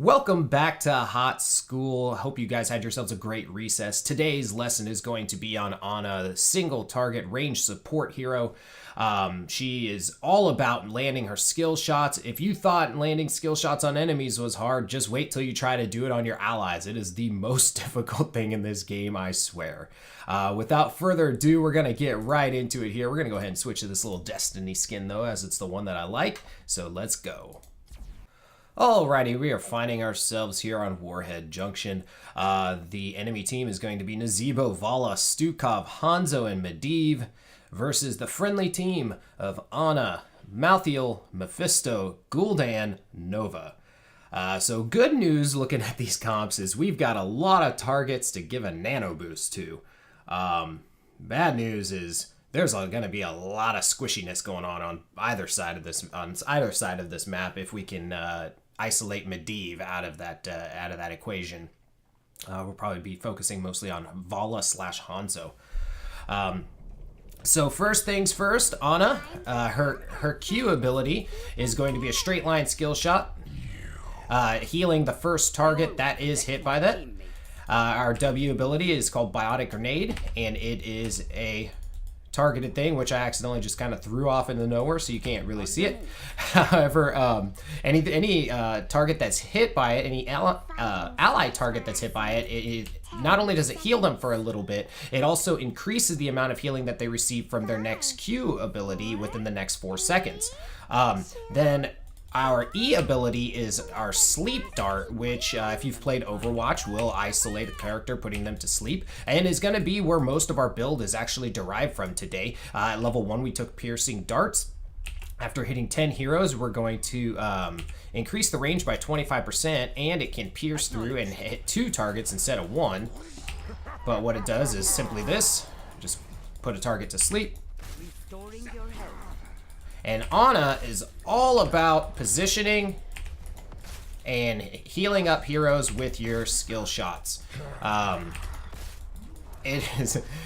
Welcome back to Hot School. Hope you guys had yourselves a great recess. Today's lesson is going to be on Ana, single target range support hero. She is all about landing her skill shots. If you thought landing skill shots on enemies was hard, just wait till you try to do it on your allies. It is the most difficult thing in this game, I swear. Without further ado, we're going to get right into it here. We're going to go ahead and switch to this little Destiny skin though, as it's the one that I like. So let's go. Alrighty, we are finding ourselves here on Warhead Junction. The enemy team is going to be Nazebo, Vala, Stukov, Hanzo, and Medivh versus the friendly team of Ana, Malthael, Mephisto, Gul'dan, Nova. So good news looking at these comps is we've got a lot of targets to give a nano boost to. Bad news is there's going to be a lot of squishiness going on either side of this map if we can isolate Medivh out of that equation. We'll probably be focusing mostly on Vala / Hanzo. So first things first, Ana, her Q ability is going to be a straight line skill shot, healing the first target that is hit by that. Our W ability is called Biotic Grenade, and it is a targeted thing, which I accidentally just kind of threw off into nowhere, so you can't really see it. However, any target that's hit by it, any ally target that's hit by it, it not only does it heal them for a little bit, it also increases the amount of healing that they receive from their next Q ability within the next 4 seconds. Then our E ability is our Sleep Dart, which, if you've played Overwatch, will isolate a character, putting them to sleep, and is going to be where most of our build is actually derived from today. At level 1, we took Piercing Darts. After hitting 10 heroes, we're going to increase the range by 25%, and it can pierce through and hit 2 targets instead of 1. But what it does is simply this. Just put a target to sleep. And Ana is all about positioning and healing up heroes with your skill shots.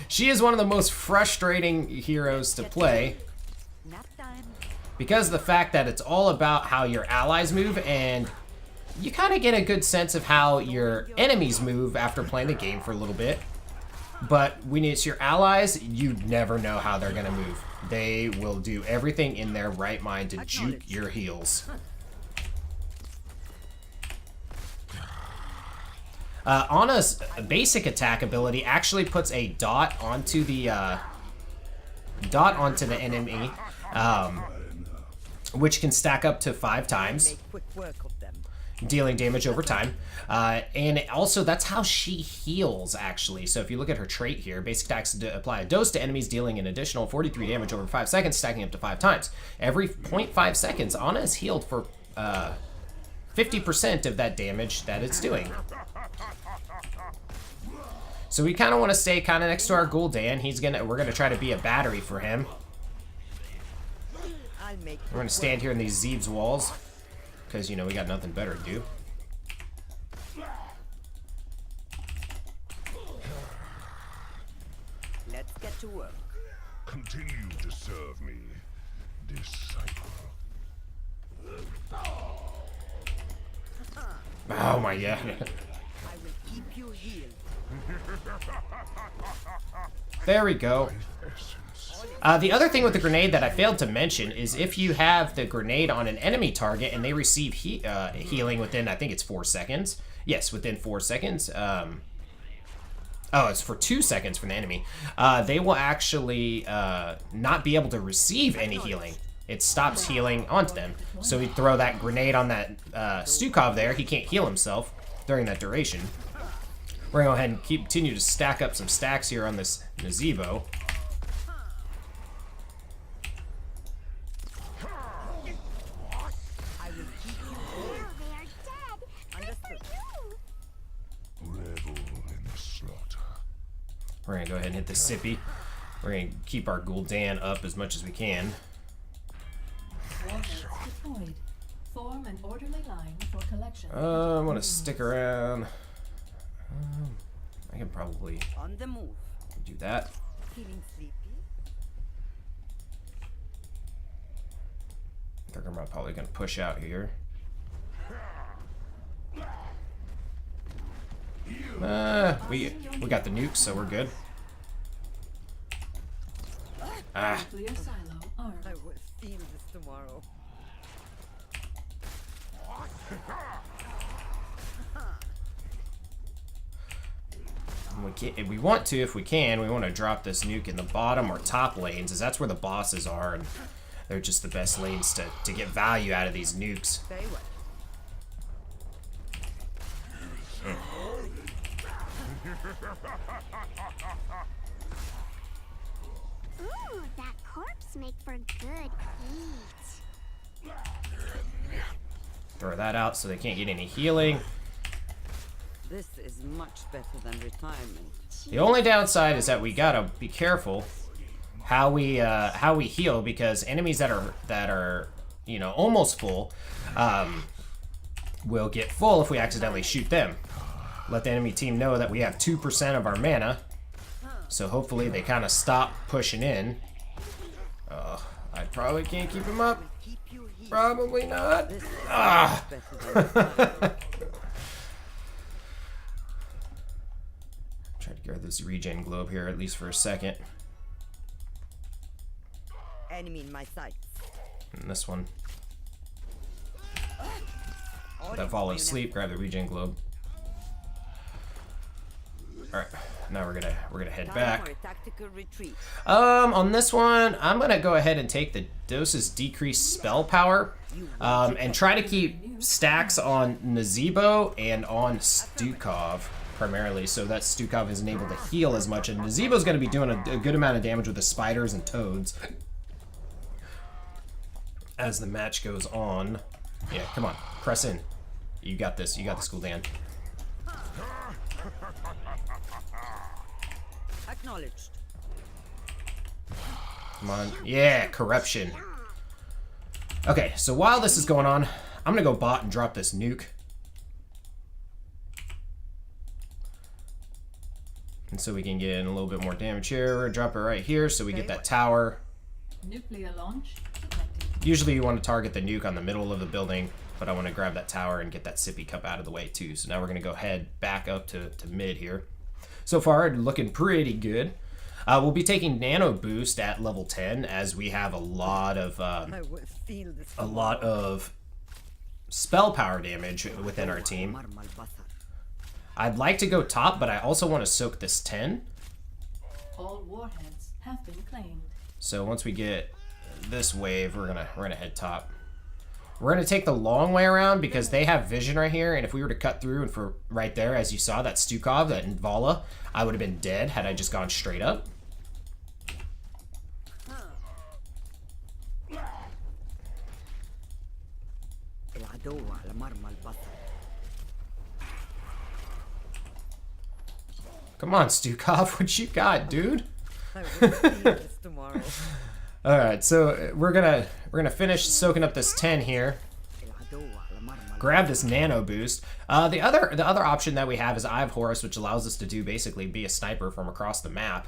She is one of the most frustrating heroes to play because of the fact that it's all about how your allies move, and you kind of get a good sense of how your enemies move after playing the game for a little bit. But when it's your allies, you never know how they're going to move. They will do everything in their right mind to juke your heals. Ana's basic attack ability actually puts a dot onto the enemy, which can stack up to 5 times, dealing damage over time. And also, that's how she heals, actually. So if you look at her trait here, basic attacks apply a dose to enemies, dealing an additional 43 damage over 5 seconds, stacking up to 5 times. Every 0.5 seconds, Ana is healed for 50% of that damage that it's doing. So we kind of want to stay kind of next to our Gul'dan. We're gonna try to be a battery for him. We're gonna stand here in these Zeeb's walls, because, you know, we got nothing better to do. Let's get to work. Continue to serve me, disciple. Oh my god. I will keep you healed. There we go. The other thing with the grenade that I failed to mention is if you have the grenade on an enemy target and they receive healing within, I think it's 4 seconds. Yes, within 4 seconds. Oh, it's for 2 seconds for the enemy. They will actually not be able to receive any healing. It stops healing onto them. So we throw that grenade on that Stukov there. He can't heal himself during that duration. We're going to go ahead and continue to stack up some stacks here on this Nazebo. We're going to go ahead and hit the Sippy. We're going to keep our Gul'dan up as much as we can. Form an orderly line for collection. I want to stick around. I can probably On the move. do that. Feeling sleepy? I think I'm probably going to push out here. We got the nukes, so we're good. Ah. Nuclear silo armed. I will feel this tomorrow. We want to, if we can, we want to drop this nuke in the bottom or top lanes, as that's where the bosses are, and they're just the best lanes to get value out of these nukes. Very well. Ooh, that corpse make for good eat. Throw that out so they can't get any healing. This is much better than retirement. The only downside is that we gotta be careful how we heal, because enemies that are you know, almost full will get full if we accidentally shoot them. Let the enemy team know that we have 2% of our mana, so hopefully they kind of stop pushing in. I probably can't keep him up. Keep you here. Probably not. This is Ah. much better than retirement. Try to grab this regen globe here at least for a second. Enemy in my sight. And this one. That fall asleep, grab the regen globe. Alright, now we're gonna head Time back. for a tactical retreat. On this one, I'm gonna go ahead and take the doses decreased spell power, and try to keep stacks on Nazebo and on Stukov primarily, so that Stukov isn't able to heal as much, and Nazebo's gonna be doing a good amount of damage with the spiders and toads as the match goes on. Yeah, come on, press in. You got this. You got this, Gul'dan. Acknowledged. Come on. Yeah, corruption. Okay, so while this is going on, I'm gonna go bot and drop this nuke. And so we can get in a little bit more damage here. We're gonna drop it right here so we get that tower. Nuclear launch detected. Usually you want to target the nuke on the middle of the building, but I want to grab that tower and get that sippy cup out of the way too. So now we're gonna go head back up to mid here. So far, looking pretty good. We'll be taking Nano Boost at level 10, as we have a lot of I will feel this spell power damage within our team. I'd like to go top, but I also want to soak this 10. All warheads have been claimed. So once we get this wave, we're gonna head top. We're gonna take the long way around because they have vision right here, and if we were to cut through and for right there, as you saw, that Stukov, that Vala, I would have been dead had I just gone straight up. Come on, Stukov, what you got, dude? I will feel this tomorrow. All right, so we're gonna finish soaking up this 10 here. Grab this Nano Boost. The other option that we have is I have HotS, which allows us to do basically be a sniper from across the map.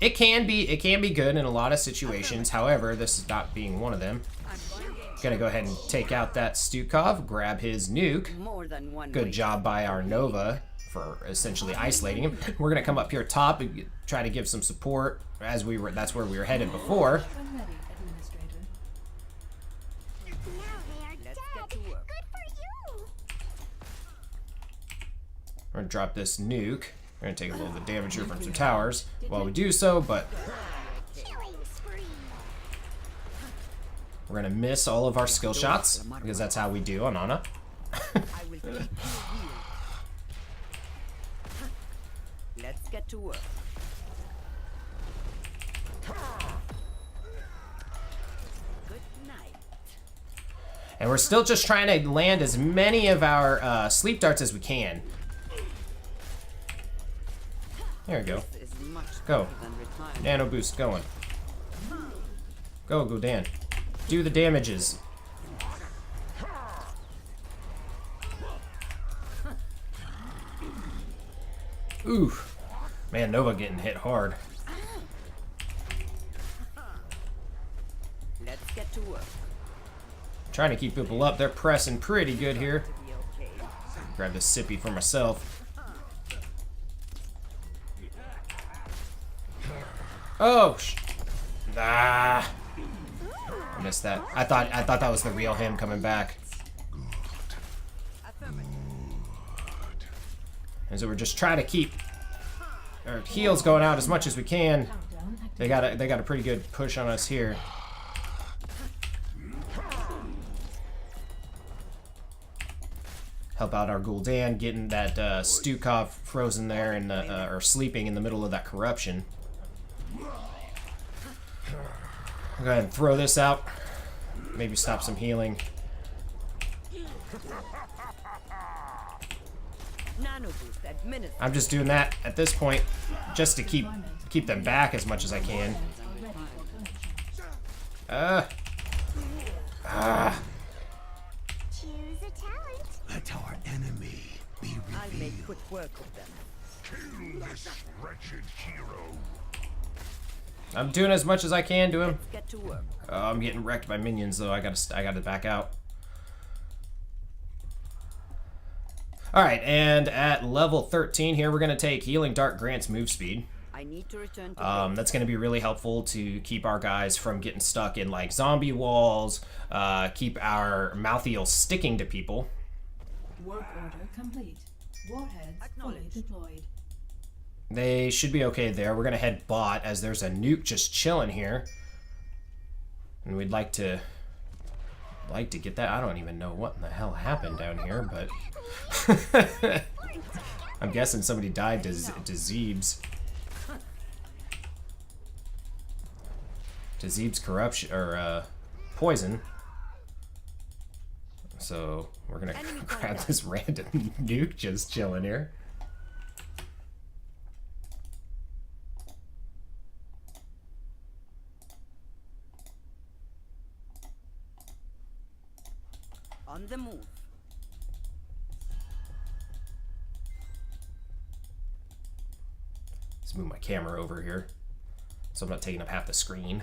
It can be good in a lot of situations. However, this is not being one of them. Gonna go ahead and take out that Stukov, grab his nuke. More than one Good way. job by our Nova for essentially isolating him. We're gonna come up here top and try to give some support as that's where we were headed before. When ready, Administrator. Now they are Let's dead. get to work. Good for you. We're gonna drop this nuke. We're gonna take a little bit of damage here from some towers while we do so, but Killing spree. we're gonna miss all of our skill shots because that's how we do on Ana. I will keep you healed. Let's get to work. Good night. And we're still just trying to land as many of our sleep darts as we can. There we go. This is much Go. better than retirement. Nano boost going. Go, Dan. Do the damages. Ooh. Man, Nova getting hit hard. Let's get to work. Trying to keep people up. They're pressing pretty good here. To be okay. Grab this sippy for myself. Oh, I missed that. I thought that was the real him coming back. And so we're just trying to keep our heals going out as much as we can. They got a pretty good push on us here. Help out our Gul'dan, getting that Stukov frozen there in the or sleeping in the middle of that corruption. Go ahead and throw this out. Maybe stop some healing. I'm just doing that at this point, just to keep them back as much as I can. Choose a talent. Let our enemy be I'll make revealed. quick work of them. Kill this wretched hero. I'm doing as much as I can to him. Get to work. I'm getting wrecked by minions, though. I gotta back out. Alright, and at level 13 here, we're gonna take Healing Dart grants move speed. I need to return to That's gonna be really helpful to keep our guys from getting stuck in like zombie walls, keep our Malthiel sticking to people. Work order complete. Warheads fully deployed. They should be okay there. We're gonna head bot as there's a nuke just chilling here. And we'd like to get that. I don't even know what in the hell happened down here, but I'm guessing somebody died to Zeeb's. To Zeeb's corruption or poison. So we're gonna grab this random nuke just chilling here. on the move. Let's move my camera over here so I'm not taking up half the screen.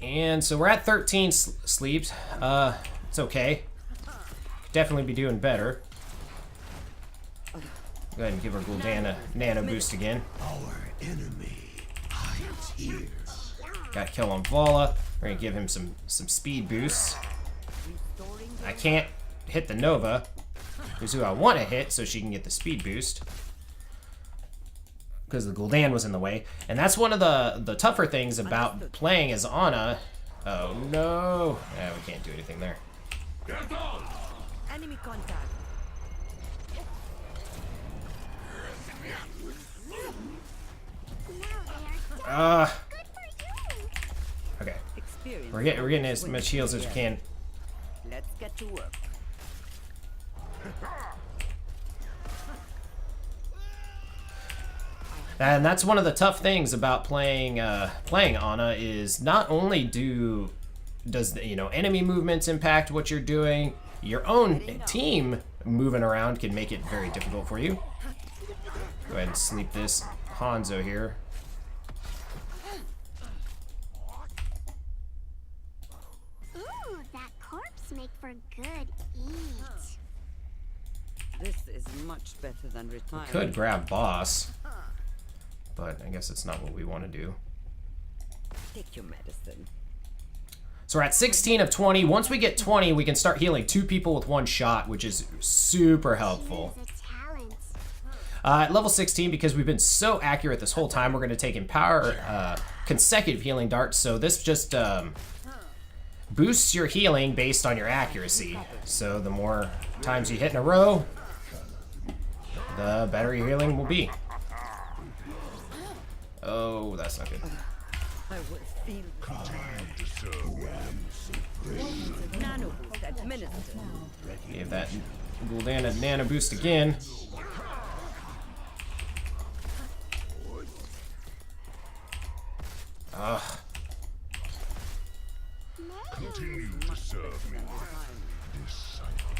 And so we're at 13 sleeps. It's okay. Could definitely be doing better. Go ahead and give our Gul'dan a nano boost again. Our enemy hides here. Got a kill on Vala. We're gonna give him some speed boosts. I can't hit the Nova, who's who I want to hit, so she can get the speed boost. Because the Gul'dan was in the way. And that's one of the tougher things about playing as Ana. Oh no. Yeah, we can't do anything there. Enemy contact. Okay. Experience. We're getting as much heals as we can. Let's get to work. And that's one of the tough things about playing Ana is not only does the, enemy movements impact what you're doing, your own team moving around can make it very difficult for you. Go ahead and sleep this Hanzo here. Ooh, that corpse make for good eat. This is much better than retiring. Could grab boss, but I guess it's not what we want to do. Take your medicine. So we're at 16 of 20. Once we get 20, we can start healing 2 people with 1 shot, which is super helpful. Choose a talent. At level 16, because we've been so accurate this whole time, we're going to take Empower consecutive healing darts. So this just boosts your healing based on your accuracy. So the more times you hit in a row, the better your healing will be. Oh, that's not good. I will feel Continue to serve me. nano boost administered. Give that Gul'dan a nano boost again. Ugh. Continue to serve me. This cycle.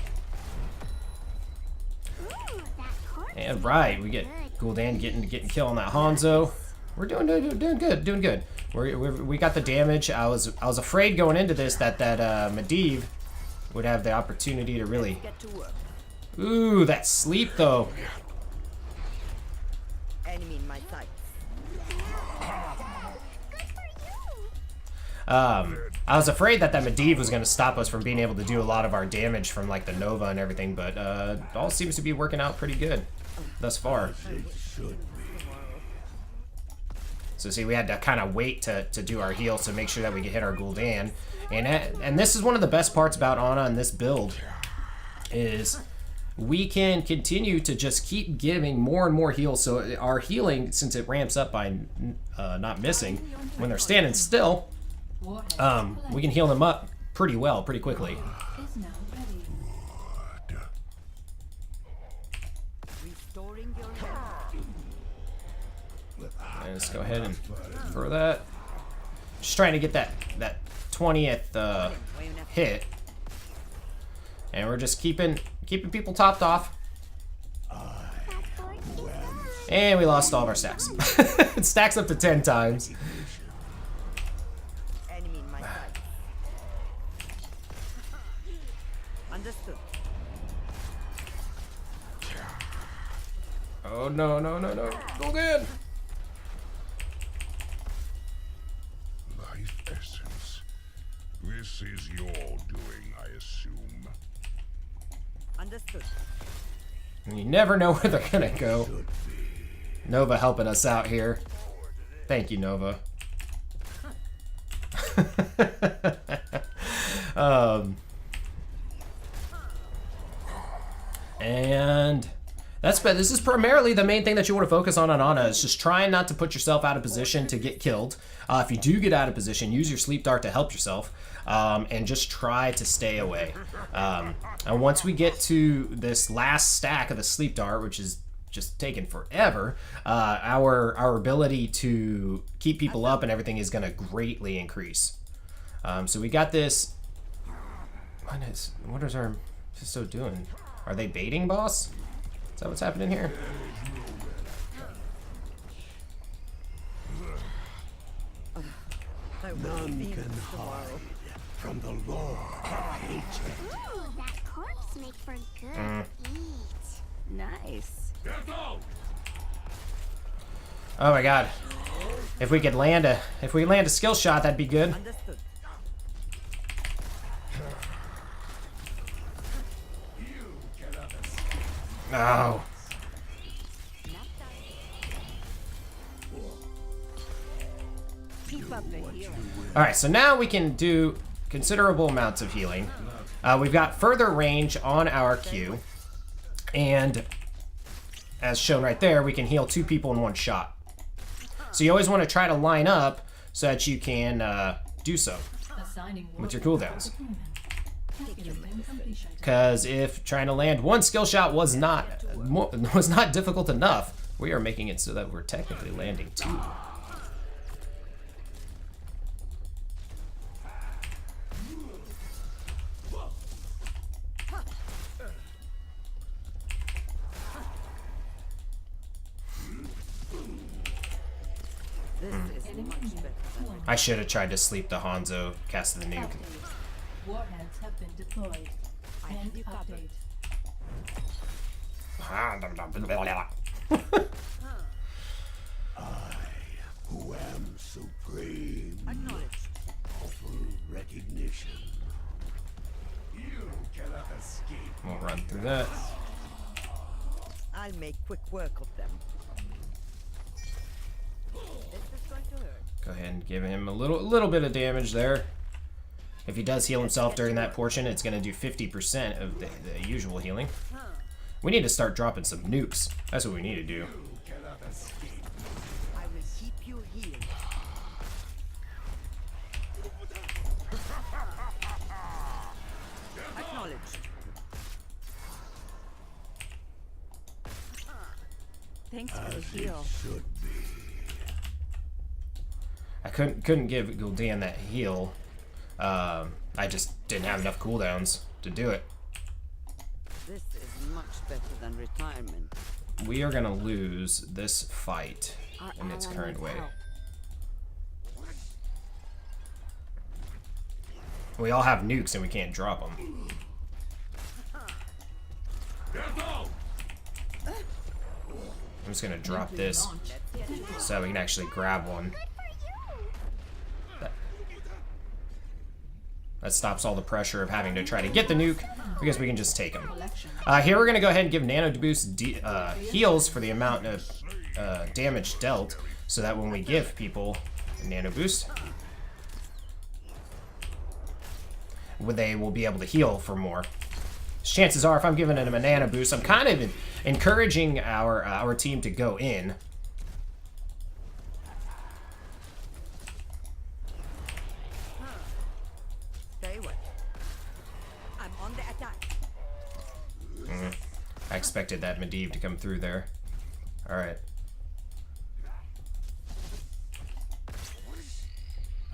Ooh, that corpse And right, we get Gul'dan getting kill on that Hanzo. We're doing good. We got the damage. I was afraid going into this that Medivh would have the opportunity to really... Get to work. Ooh, that sleep though. Enemy in my sights. I was afraid that Medivh was going to stop us from being able to do a lot of our damage from like the Nova and everything, but it all seems to be working out pretty good thus far. So see, we had to kind of wait to do our heals to make sure that we could hit our Gul'dan. And this is one of the best parts about Ana in this build, is we can continue to just keep giving more and more heals. So our healing, since it ramps up by not missing, when they're standing still, we can heal them up pretty well, pretty quickly. Is now ready. Restoring your health. And let's go ahead and throw that. Just trying to get that 20th hit, and we're just keeping people topped off. And we lost all of our stacks. It stacks up to 10 times. Enemy in my sights. Understood. Oh no, no, no, no. Go in. Life essence. This is your doing, I assume. Understood. And you never know where they're gonna go. Nova helping us out here. Thank you, Nova. And this is primarily the main thing that you want to focus on Ana, is just trying not to put yourself out of position to get killed. If you do get out of position, use your sleep dart to help yourself, and just try to stay away. And once we get to this last stack of the sleep dart, which is just taking forever, our ability to keep people up and everything is going to greatly increase. So we got this. What is our Fisto doing? Are they baiting, boss? Is that what's happening here? None can hide from the law of hatred. Ooh, that corpse make for good eat. Nice. Oh my god. If we land a skill shot, that'd be good. Understood. Oh. Keep up the healing. Alright, so now we can do considerable amounts of healing. We've got further range on our Q, and as shown right there, we can heal 2 people in one shot. So you always want to try to line up so that you can do so Assigning with your warfare cooldowns. deployment. Calculating completion. Because if trying to land one skill shot was not difficult enough, we are making it so that we're technically landing 2. This is much better than I should have tried to sleep the Hanzo, cast the nuke. Warheads have been deployed. End you covered. update. Who am supreme? Acknowledged. Offer recognition. You cannot escape. We'll run through that. I'll make quick work of them. This is going to hurt. Go ahead and give him a little bit of damage there. If he does heal himself during that portion, it's going to do 50% of the usual healing. We need to start dropping some nukes. That's what we need to do. I will keep you healed. Acknowledged. Thanks for the heal. Should be. I couldn't give Gul'dan that heal. I just didn't have enough cooldowns to do it. This is much better than retirement. We are gonna lose this fight Our in its ally current needs way. help. We all have nukes and we can't drop them. I'm just gonna drop this so we can actually grab one. That stops all the pressure of having to try to get the nuke because we can just take them. Here we're gonna go ahead and give Nano Boost heals for the amount of damage dealt, so that when we give people a Nano Boost, they will be able to heal for more. Chances are, if I'm giving them a Nano Boost, I'm kind of encouraging our team to go in. Stay away. I'm on the attack. I expected that Medivh to come through there. All right.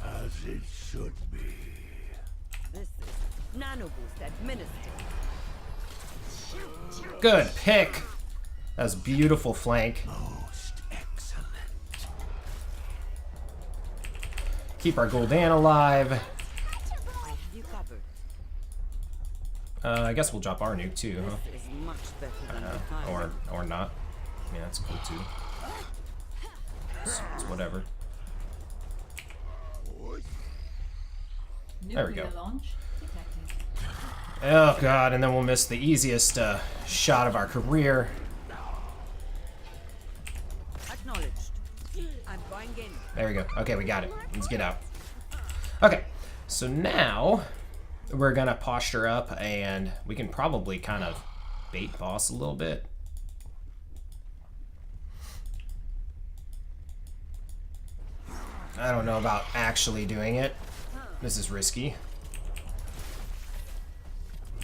As it should be. This is Nano Boost administered. Good pick. That was beautiful flank. Most excellent. Keep our Gul'dan alive. I have you covered. I guess we'll drop our nuke too, huh? This is much better than the time. Or not. Yeah, that's cool too. It's whatever. There we go. Nuclear launch detected. Oh god, and then we'll miss the easiest shot of our career. Acknowledged. I'm going in. There we go. Okay, we got it. Let's get out. Okay, so now we're gonna posture up, and we can probably kind of bait boss a little bit. I don't know about actually doing it. This is risky.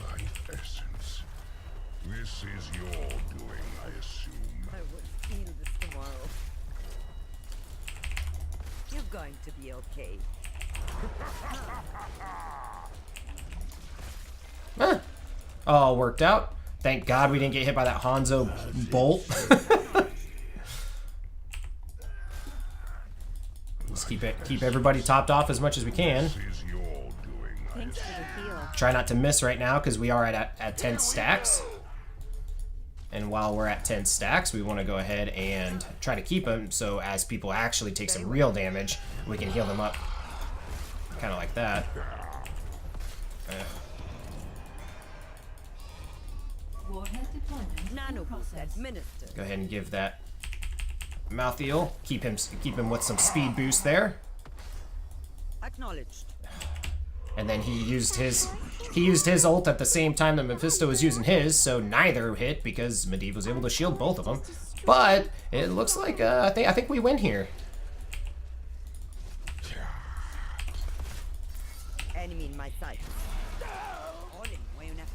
Life essence. This is your doing, I assume. I will feel this tomorrow. You're going to be okay. All worked out. Thank God we didn't get hit by that Hanzo bolt. Let's keep everybody topped off as much as we can. This is your doing, I Thanks for the heal. Try not to miss right now because we are at 10 stacks. And while we're at 10 stacks, we want to go ahead and try to keep them, so as people actually take some real damage, we can heal them up. Kind of like that. Warhead deployment Nano in Boost process. administered. Go ahead and give that mouth heal. Keep him with some speed boost there. Acknowledged. And then he used his ult at the same time that Mephisto was using his, so neither hit because Medivh was able to shield both of them. But it looks like I think we win here. Enemy in my sight. All in way enough.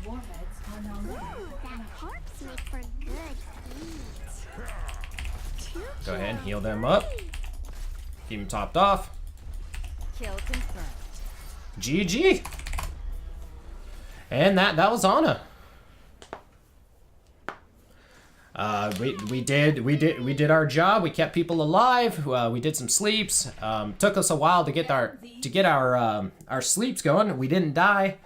Warheads are now ready. That corpse make for good eat. Go ahead and heal them up. Keep them topped off. Kill confirmed. GG. And that was Ana. We did our job. We kept people alive. We did some sleeps. Took us a while to get our sleeps going. We didn't die.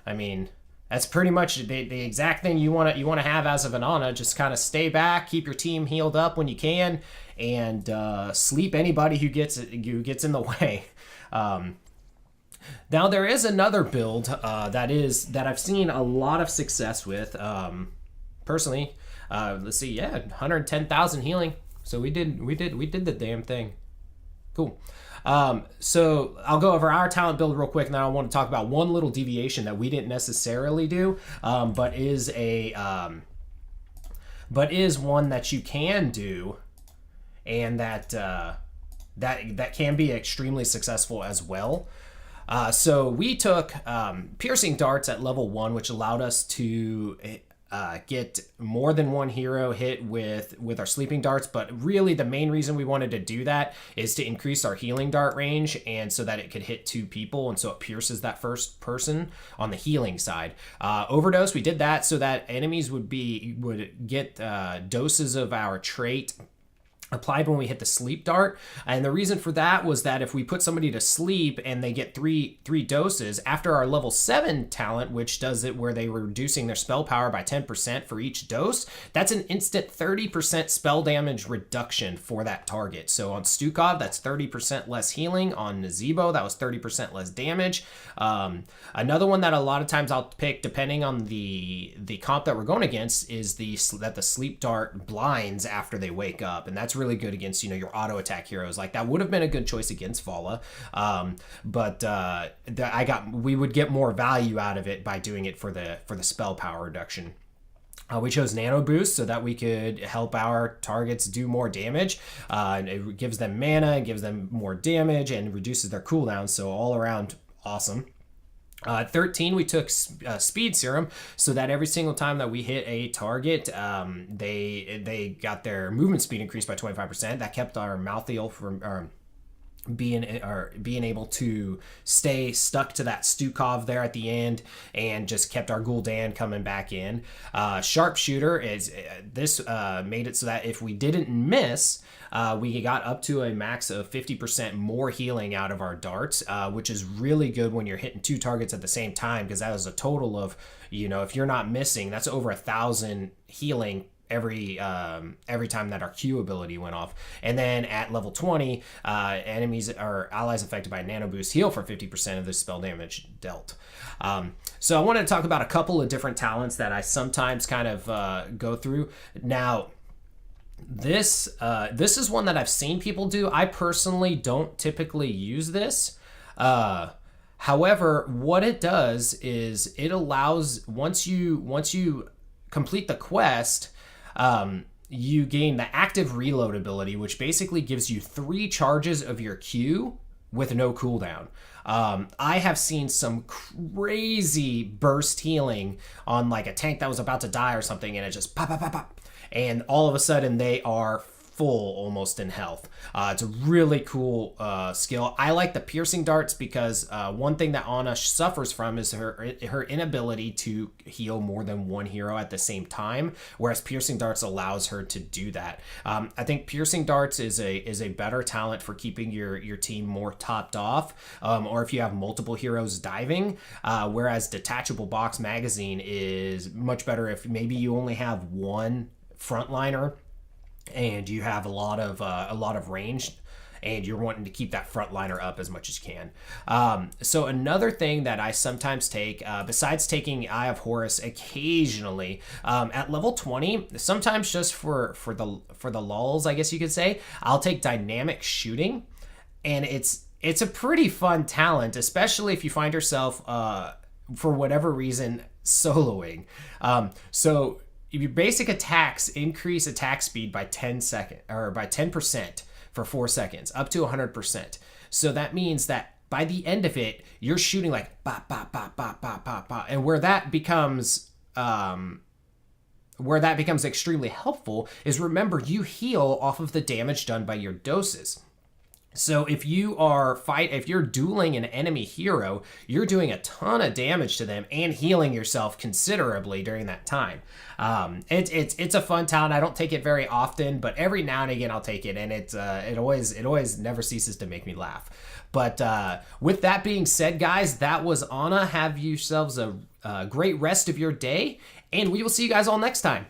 I mean, that's pretty much the exact thing you want to have as of an Ana. Just kind of stay back, keep your team healed up when you can, and sleep anybody who gets in the way. Now there is another build that I've seen a lot of success with. Personally, let's see, 110,000 healing. So we did the damn thing. Cool. So I'll go over our talent build real quick, and then I want to talk about one little deviation that we didn't necessarily do, but is one that you can do, and that can be extremely successful as well. So we took piercing darts at level 1, which allowed us to get more than one hero hit with our sleeping darts, but really the main reason we wanted to do that is to increase our healing dart range, and so that it could hit 2 people, and so it pierces that first person on the healing side. Overdose, we did that so that enemies would get doses of our trait applied when we hit the sleep dart. And the reason for that was that if we put somebody to sleep and they get three doses after our level 7 talent, which does it where they were reducing their spell power by 10% for each dose, that's an instant 30% spell damage reduction for that target. So on Stukov, that's 30% less healing. On Nazebo, that was 30% less damage. Another one that a lot of times I'll pick, depending on the comp that we're going against, is that the sleep dart blinds after they wake up, and that's really good against, you know, your auto attack heroes. Like that would have been a good choice against Vala, but we would get more value out of it by doing it for the spell power reduction. We chose Nano Boost so that we could help our targets do more damage. It gives them mana, gives them more damage, and reduces their cooldown. So all around awesome. 13, we took Speed Serum so that every single time that we hit a target, they got their movement speed increased by 25%. That kept our Malthael from being able to stay stuck to that Stukov there at the end, and just kept our Gul'dan coming back in. Sharpshooter is made it so that if we didn't miss, we got up to a max of 50% more healing out of our darts, which is really good when you're hitting 2 targets at the same time, because that was a total of, you know, if you're not missing, that's over 1,000 healing every time that our Q ability went off. And then at level 20, enemies or allies affected by Nano Boost heal for 50% of the spell damage dealt. So I wanted to talk about a couple of different talents that I sometimes kind of go through. Now, this is one that I've seen people do. I personally don't typically use this. However, what it does is it allows, once you complete the quest, you gain the active reload ability, which basically gives you 3 charges of your Q with no cooldown. I have seen some crazy burst healing on like a tank that was about to die or something, and it just pop, pop, pop, pop. And all of a sudden they are full almost in health. It's a really cool skill. I like the piercing darts because one thing that Ana suffers from is her inability to heal more than one hero at the same time, whereas piercing darts allows her to do that. I think piercing darts is a better talent for keeping your team more topped off, or if you have multiple heroes diving, whereas detachable box magazine is much better if maybe you only have one frontliner and you have a lot of range, and you're wanting to keep that frontliner up as much as you can. So another thing that I sometimes take, besides taking Eye of Horus occasionally, at level 20, sometimes just for the lulls, I guess you could say, I'll take Dynamic Shooting, and it's a pretty fun talent, especially if you find yourself for whatever reason soloing. So your basic attacks increase attack speed by 10% for 4 seconds, up to 100%. So that means that by the end of it, you're shooting like bop, bop, bop, bop, bop, bop, bop. And where that becomes extremely helpful is, remember, you heal off of the damage done by your doses. So if you're dueling an enemy hero, you're doing a ton of damage to them and healing yourself considerably during that time. It's a fun talent. I don't take it very often, but every now and again I'll take it, and it always never ceases to make me laugh. But with that being said, guys, that was Ana. Have yourselves a great rest of your day, and we will see you guys all next time.